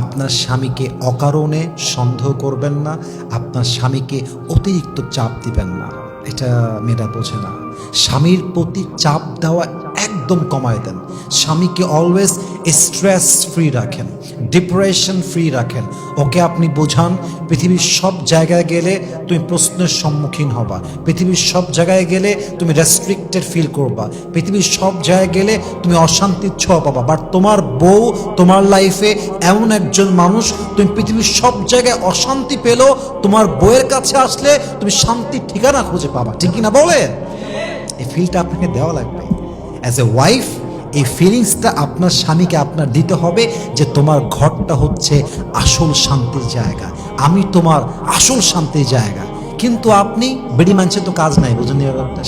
আপনার স্বামীকে অকারণে সন্দেহ করবেন না, আপনার স্বামীকে অতিরিক্ত চাপ দিবেন না। এটা মেয়েরা বোঝে না। স্বামীর প্রতি চাপ দেওয়া একদম কমায় দেন। স্বামীকে অলওয়েজ স্ট্রেস ফ্রি রাখেন, ডিপ্রেশন ফ্রি রাখেন। ওকে আপনি বোঝান পৃথিবীর সব জায়গায় গেলে তুমি প্রশ্নের সম্মুখীন হবা, পৃথিবীর সব জায়গায় গেলে তুমি রেস্ট্রিক্টেড ফিল করবা, পৃথিবীর সব জায়গায় গেলে তুমি অশান্তির ছোঁয়া পাবা। বাট তোমার বউ তোমার লাইফে এমন একজন মানুষ, তুমি পৃথিবীর সব জায়গায় অশান্তি পেলেও তোমার বউয়ের কাছে আসলে তুমি শান্তির ঠিকানা খুঁজে পাবা। ঠিক কিনা বলেন? এই ফিলটা আপনাকে দেওয়া লাগবে। অ্যাজ এ ওয়াইফ এই ফিলিংসটা আপনার স্বামীকে আপনার দিতে হবে যে তোমার ঘরটা হচ্ছে আসল শান্তির জায়গা, আমি তোমার আসল শান্তির জায়গা। কিন্তু আপনি বেডি মানুষের তো কাজ নাই, বুঝুন,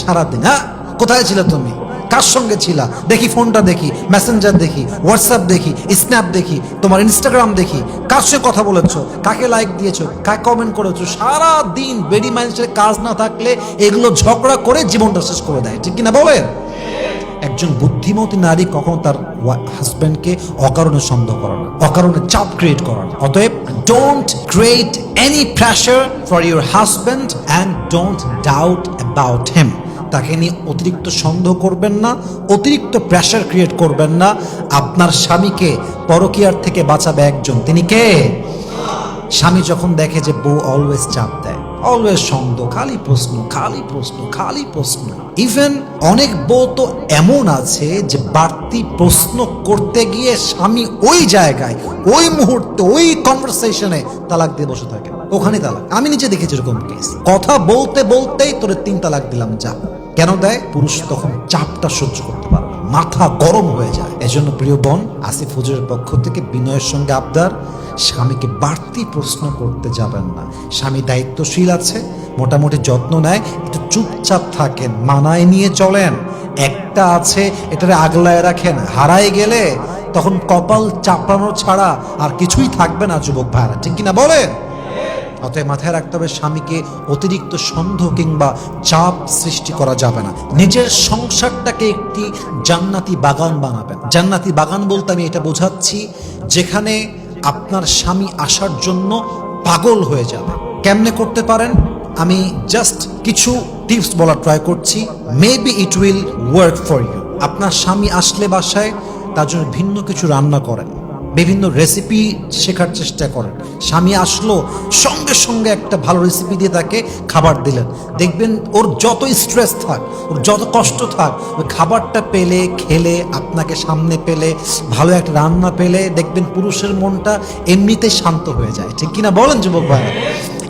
সারাদিন হ্যাঁ কোথায় ছিল তুমি, কার সঙ্গে ছিলা, দেখি ফোনটা দেখি, মেসেঞ্জার দেখি, হোয়াটসঅ্যাপ দেখি, স্ন্যাপ দেখি, তোমার ইনস্টাগ্রাম দেখি, কার সঙ্গে কথা বলেছো, কাকে লাইক দিয়েছো, কাকে কমেন্ট করেছো। সারা দিন বেডি মানুষের কাজ না থাকলে এগুলো ঝগড়া করে জীবনটা শেষ করে দেয়। ঠিক কিনা বলেন? একজন বুদ্ধিমতী নারী কখনো তার হাজব্যান্ডকে অকারণে সন্দেহ করে না, অকারণে চাপ ক্রিয়েট করে না। অতএব don't create any pressure for your husband and don't doubt about him. তাকে নিয়ে অতিরিক্ত সন্দেহ করবেন না, অতিরিক্ত প্রেশার ক্রিয়েট করবেন না। আপনার স্বামীকে পরকীয়ার থেকে বাঁচাবে একজন, তিনি কে? স্বামী যখন দেখে যে বউ অলওয়েজ চাপ দেয়, অলওয়েজ সন্দেহ, খালি প্রশ্ন, খালি প্রশ্ন, খালি প্রশ্ন। ইভেন অনেক বউ তো এমন আছে যে বাড়তি প্রশ্ন করতে গিয়ে স্বামী ওই জায়গায়, ওই মুহূর্তে, ওই কনভারসেশনে তালাক দিয়ে বসে থাকে। ওখানে তালাক। আমি নিজে দেখেছি এরকম কেস। কথা বলতে বলতেই তোরে 3 তালাক দিলাম, যা। কেন দেয়? পুরুষ তখন চাপটা সহ্য করতে পারে না, মাথা গরম হয়ে যায়। এজন্য প্রিয় বোন, আসিফ হুজুরের পক্ষ থেকে বিনয়ের সঙ্গে আবদার, স্বামীকে বাড়তি প্রশ্ন করতে যাবেন না। স্বামী দায়িত্বশীল আছে, মোটামুটি যত্ন নেয়, একটু চুপচাপ থাকেন, মানায় নিয়ে চলেন। একটা আছে, এটারে আগলায় রাখেন, হারায় গেলে তখন কপাল চাপড়ানো ছাড়া আর কিছুই থাকবে না যুবক ভাইরা। ঠিক কিনা বলেন? অতএব মাথায় রাখতে হবে স্বামীকে অতিরিক্ত সন্দেহ কিংবা চাপ সৃষ্টি করা যাবে না। নিজের সংসারটাকে একটি জান্নাতি বাগান বানাবেন। জান্নাতি বাগান বলতে আমি এটা বোঝাচ্ছি যেখানে আপনার স্বামী আসার জন্য পাগল হয়ে যাবে। কেমনে করতে পারেন? আমি জাস্ট কিছু টিপস বলার ট্রাই করছি, maybe it will work for you. আপনার স্বামী আসলে বাসায় তার জন্য ভিন্ন কিছু রান্না করেন, বিভিন্ন রেসিপি শেখার চেষ্টা করেন। স্বামী আসলো সঙ্গে সঙ্গে একটা ভালো রেসিপি দিয়ে তাকে খাবার দিলেন। দেখবেন ওর যত স্ট্রেস থাক, ওর যত কষ্ট থাক, ওই খাবারটা পেলে, খেলে, আপনাকে সামনে পেলে, ভালো একটা রান্না পেলে, দেখবেন পুরুষের মনটা এমনিতেই শান্ত হয়ে যায়। ঠিক কিনা বলেন যুবক ভাই?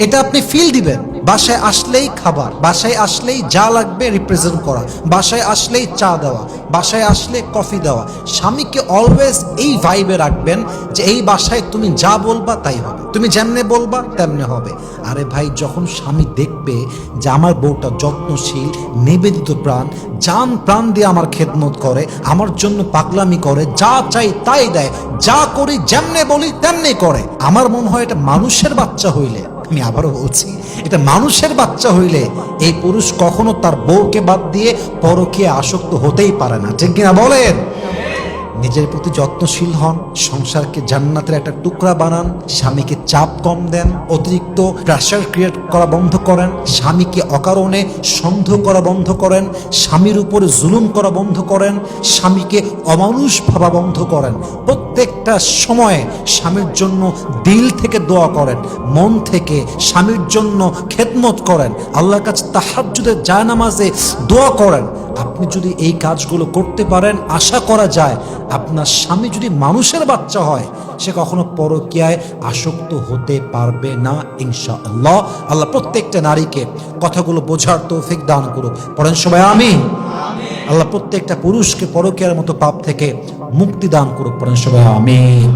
এটা আপনি ফিল দিবেন। বাসায় আসলেই খাবার, বাসায় আসলেই যা লাগবে রিপ্রেজেন্ট করা, বাসায় আসলেই চা দেওয়া, বাসায় আসলে কফি দেওয়া। স্বামীকে অলওয়েজ এই ভাইবে রাখবেন যে এই বাসায় তুমি যা বলবা তাই হবে, তুমি যেমনে বলবা তেমনে হবে। আরে ভাই, যখন স্বামী দেখবে যে আমার বউটা যত্নশীল, নিবেদিত প্রাণ, জান প্রাণ দিয়ে আমার খেদমত করে, আমার জন্য পাগলামি করে, যা চাই তাই দেয়, যা করি যেমনে বলি তেমনি করে, আমার মনে হয় এটা মানুষের বাচ্চা হইলে, আমি আবারও বলছি, এটা মানুষের বাচ্চা হইলে এই পুরুষ কখনো তার বউকে বাদ দিয়ে পরকীয়া আসক্ত হতেই পারে না। ঠিক কিনা বলেন? নিজের প্রতি যত্নশীল হন, সংসারকে জান্নাতের একটা টুকরা বানান, স্বামীকে চাপ কম দেন, অতিরিক্ত প্রেশার ক্রিয়েট করা বন্ধ করেন, স্বামীকে অকারণে সন্দেহ করা বন্ধ করেন, স্বামীর উপরে জুলুম করা বন্ধ করেন, স্বামীকে অমানুষ ভাবা বন্ধ করেন। প্রত্যেকটা সময়ে স্বামীর জন্য দিল থেকে দোয়া করেন, মন থেকে স্বামীর জন্য খেদমত করেন, আল্লাহর কাছে তাহাজ্জুদের জায়নামাজে দোয়া করেন। আপনি যদি এই কাজগুলো করতে পারেন, আশা করা যায় আপনার স্বামী যদি মানুষের বাচ্চা হয়, সে কখনো পরকীয়ায় আসক্ত হতে পারবে না ইনশাআল্লাহ। আল্লাহ প্রত্যেকটা নারীকে কথাগুলো বোঝার তৌফিক দান করুক। পড়েন সবাই আমিন। আল্লাহ প্রত্যেকটা পুরুষকে পরকীয়ার মতো পাপ থেকে মুক্তি দান করুক। পড়েন সবাই আমিন।